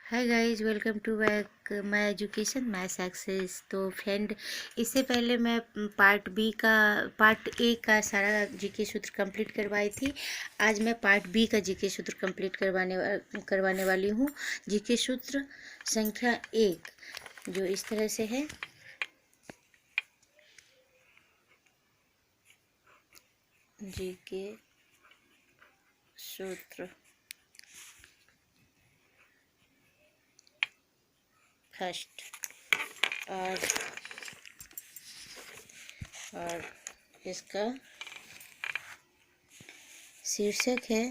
Hi guys, welcome to back my education my success. तो friend, इससे पहले मैं पार्ट ए का सारा जीके सूत्र कंप्लीट करवाई थी। आज मैं पार्ट बी का जीके सूत्र कंप्लीट करवाने वाली हूँ। जीके सूत्र संख्या 1 जो इस तरह से है। जीके सूत्र फर्स्ट और इसका शीर्षक है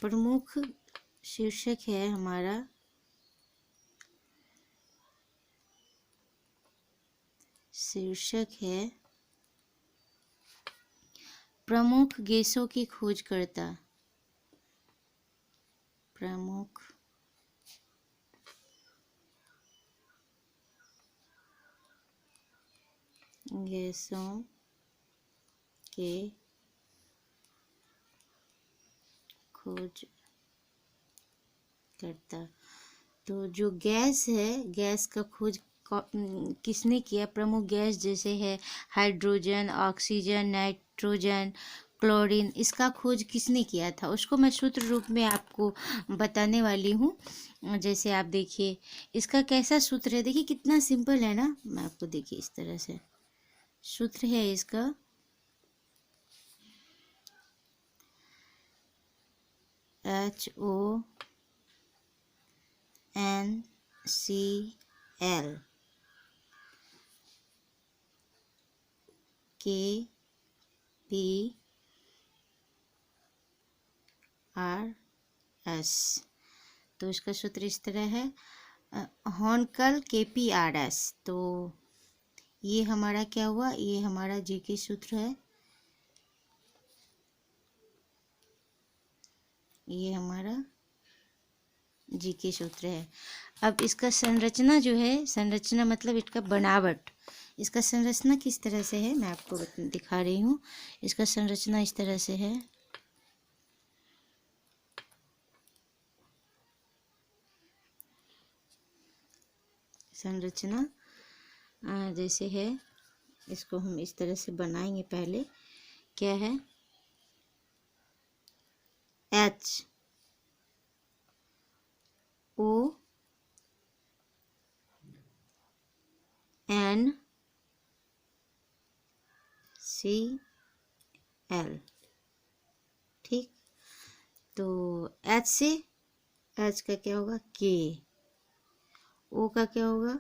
प्रमुख। शीर्षक है हमारा प्रमुख गैसों की खोजकर्ता। प्रमुख गैसों के खोजकर्ता। तो जो गैस है, गैस का खोज किसने किया? प्रमुख गैस जैसे है हाइड्रोजन, ऑक्सीजन, नाइट्रोजन, क्लोरीन, इसका खोज किसने किया था उसको मैं सूत्र रूप में आपको बताने वाली हूँ। जैसे आप देखिए इसका कैसा सूत्र है, देखिए कितना सिंपल है ना। मैं आपको देखिए इस तरह से सूत्र है इसका। HONCl KPRS। तो इसका सूत्र इस तरह है, हॉनकल KPRS। तो ये हमारा क्या हुआ? ये हमारा जीके सूत्र है। ये हमारा जीके सूत्र है। अब इसका संरचना जो है, संरचना मतलब इसका बनावट, इसका संरचना किस तरह से है मैं आपको दिखा रही हूँ। इसका संरचना इस तरह से है। संरचना जैसे है, इसको हम इस तरह से बनाएंगे। पहले क्या है? HONCl। ठीक, तो H से, H का क्या होगा? K। O का क्या होगा?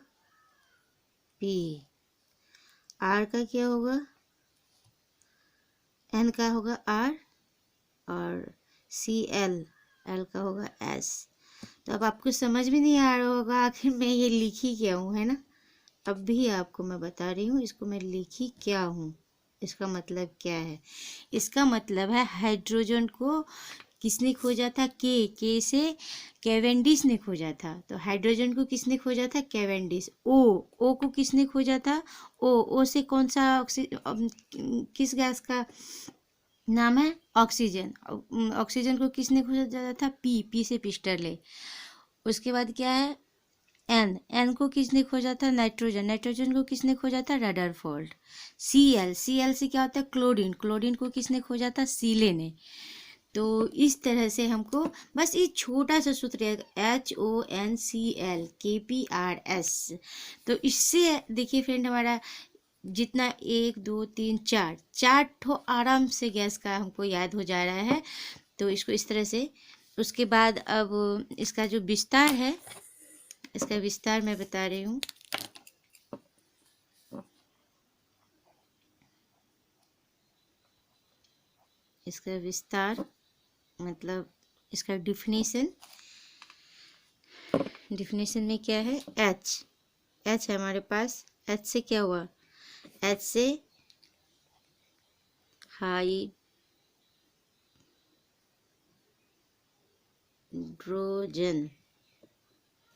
P। R का क्या होगा? N का होगा R। और Cl, L का होगा S। तो अब आपको समझ में नहीं आ रहा होगा आखिर मैं ये लिखी क्या हूँ, है ना। अब भी आपको मैं बता रही हूँ इसको मैं लिखी क्या हूँ। इसका मतलब क्या है? इसका मतलब है हाइड्रोजन को किसने खोजा था? के से कैवेंडिश ने खोजा था। तो हाइड्रोजन को किसने खोजा था? कैवेंडिश। ओ को किसने खोजा था? ओ से कौन सा किस गैस का नाम है? ऑक्सीजन। ऑक्सीजन को किसने खोजा था? पी से पिस्टल है। उसके बाद क्या है? एन को किसने खोजा था? नाइट्रोजन। नाइट्रोजन को किसने खोजा था? रदरफोर्ड। सीएल से क्या होता है? क्लोरीन। क्लोरीन को किसने खोजा था? सीले ने। तो इस तरह से हमको बस ये छोटा सा सूत्र है, HONCl KPRS। तो इससे देखिए फ्रेंड, हमारा जितना 1 2 3 4 ठो आराम से गैस का हमको याद हो जा रहा है। तो इसको इस तरह से, उसके बाद अब इसका जो विस्तार है, इसका विस्तार मैं बता रही हूँ। इसका विस्तार मतलब इसका डिफिनेशन में क्या है? एच है हमारे पास। एच से क्या हुआ? एच से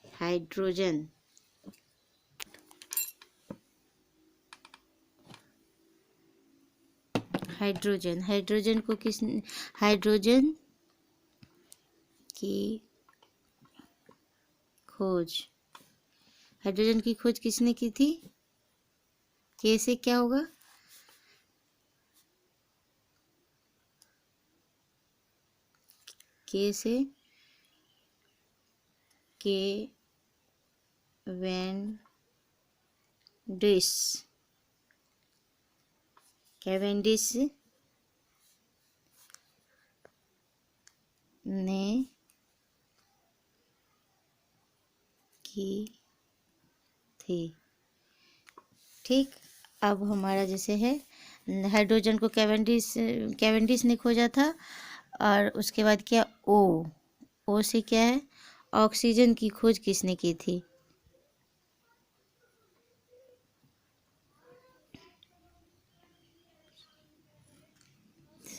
हाइड्रोजन। हाइड्रोजन, हाइड्रोजन की खोज, हाइड्रोजन की खोज किसने की थी? के से क्या होगा? के से केवेंडिश ने की थी। ठीक, अब हमारा जैसे है हाइड्रोजन को कैवेंडिश ने खोजा था, और उसके बाद क्या? ओ से क्या है? ऑक्सीजन की खोज किसने की थी?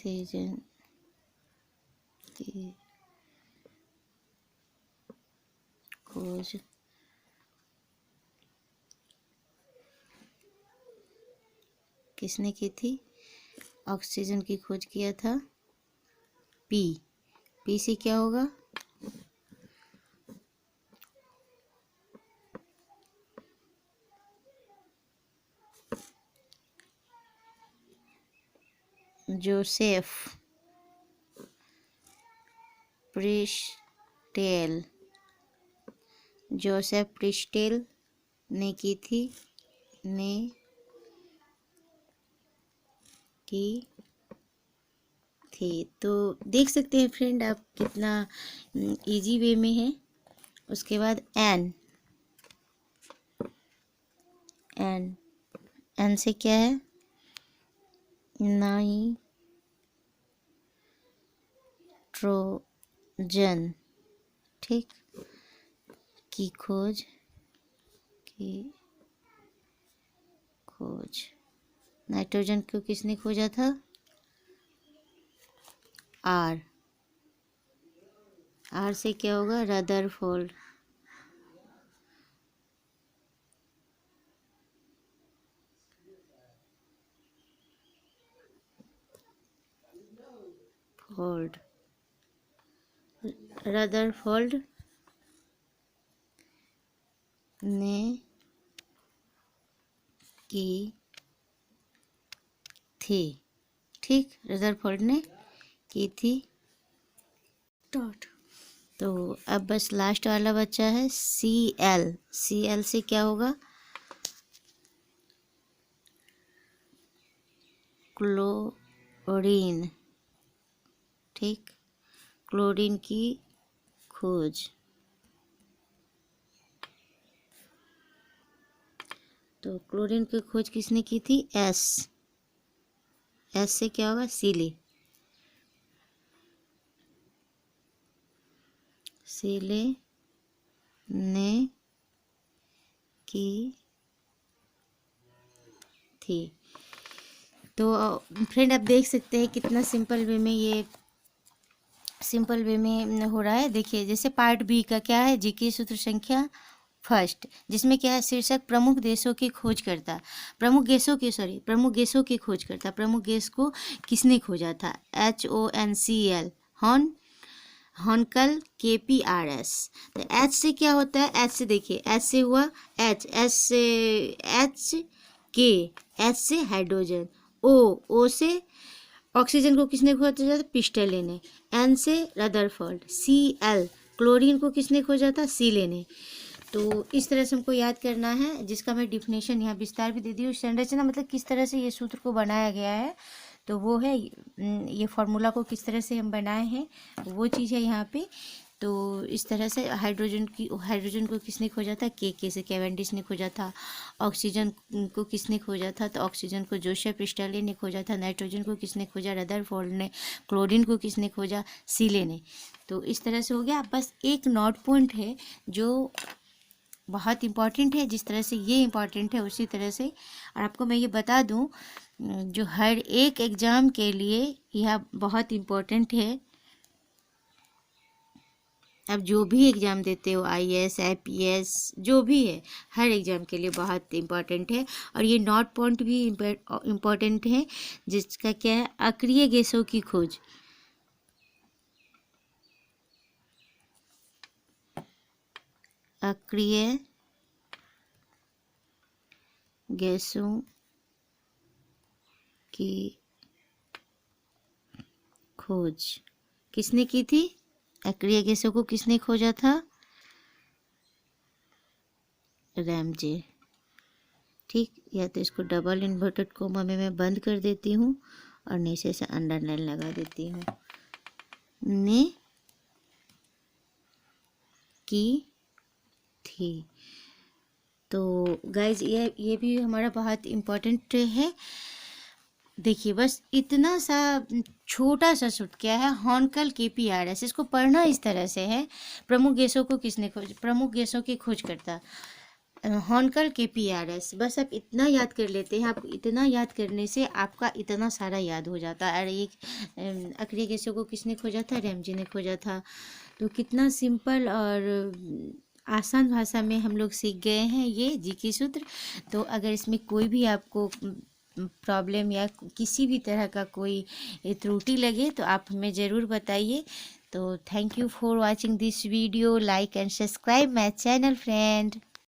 ऑक्सीजन की खोज किसने की थी? ऑक्सीजन की खोज किया था पी से क्या होगा? जोसेफ प्रिस्टेल, ने की थी, तो देख सकते हैं फ्रेंड आप कितना इजी वे में है। उसके बाद एन से क्या है? नाइट्रोजन, ठीक, की खोज नाइट्रोजन को किसने खोजा था? आर से क्या होगा? रदरफोर्ड, रदरफोर्ड ने की थी, ठीक, रदरफोर्ड ने की थी। तो अब बस लास्ट वाला बच्चा है Cl से क्या होगा? क्लोरीन, ठीक, क्लोरीन की खोज। तो क्लोरीन की खोज किसने की थी? एस से क्या होगा? सीले ने की थी। तो फ्रेंड आप देख सकते हैं कितना सिंपल वे में हो रहा है। देखिए जैसे पार्ट बी का क्या है? जीके सूत्र संख्या फर्स्ट, जिसमें क्या है? शीर्षक प्रमुख देशों की खोज करता, प्रमुख गैसों की खोज करता। प्रमुख गैस को किसने खोजा था? HONCl, हॉनकल KPRS। तो एच से क्या होता है? एच से देखिए, एच से हुआ एच से हाइड्रोजन, ओ से ऑक्सीजन को किसने खोजा था? पिस्टले ने। एन से रदरफोर्ड, Cl क्लोरीन को किसने खोजा था? सीले ने। तो इस तरह से हमको याद करना है, जिसका मैं डिफिनेशन यहाँ विस्तार भी दे दी हूँ। संरचना मतलब किस तरह से ये सूत्र को बनाया गया है, तो वो है ये फॉर्मूला को किस तरह से हम बनाए हैं, वो चीज़ है यहाँ पे। तो इस तरह से हाइड्रोजन को किसने खोजा था? के से कैवेंडिश ने खोजा था। ऑक्सीजन को किसने खोजा था? तो ऑक्सीजन को जोसेफ प्रिस्टले ने खोजा था। नाइट्रोजन को किसने खोजा? रदरफोर्ड ने। क्लोरीन को किसने खोजा? सीले ने। तो इस तरह से हो गया। बस एक नोट पॉइंट है जो बहुत इम्पॉर्टेंट है, जिस तरह से ये इम्पॉर्टेंट है उसी तरह से, और आपको मैं ये बता दूं जो हर एक एग्ज़ाम के लिए यह बहुत इम्पोर्टेंट है। आप जो भी एग्ज़ाम देते हो, IAS IPS जो भी है, हर एग्ज़ाम के लिए बहुत इम्पॉर्टेंट है। और ये नॉट पॉइंट भी इम्पॉर्टेंट है, जिसका क्या है, अक्रिय गैसों की खोज। अक्रिय गैसों की खोज किसने की थी? अक्रिय गैसों को किसने खोजा था? रैमजे। ठीक, या तो इसको डबल इन्वर्टेड कोमा में मैं बंद कर देती हूँ और नीचे से अंडरलाइन लगा देती हूँ। ने की थी। तो गाइज ये भी हमारा बहुत इम्पोर्टेंट है। देखिए बस इतना सा छोटा सा सूत्र क्या है, हॉनकल KPRS, इसको पढ़ना इस तरह से है, प्रमुख गैसों को किसने खोज, प्रमुख गैसों की खोजकर्ता हॉनकल KPRS। बस आप इतना याद कर लेते हैं, आप इतना याद करने से आपका इतना सारा याद हो जाता है। अरे एक अक्रिय गैसों को किसने खोजा था? रैमजे ने खोजा था। तो कितना सिंपल और आसान भाषा में हम लोग सीख गए हैं ये GK सूत्र। तो अगर इसमें कोई भी आपको प्रॉब्लम या किसी भी तरह का कोई त्रुटि लगे तो आप हमें ज़रूर बताइए। तो thank you for watching this video, like and subscribe my channel friend.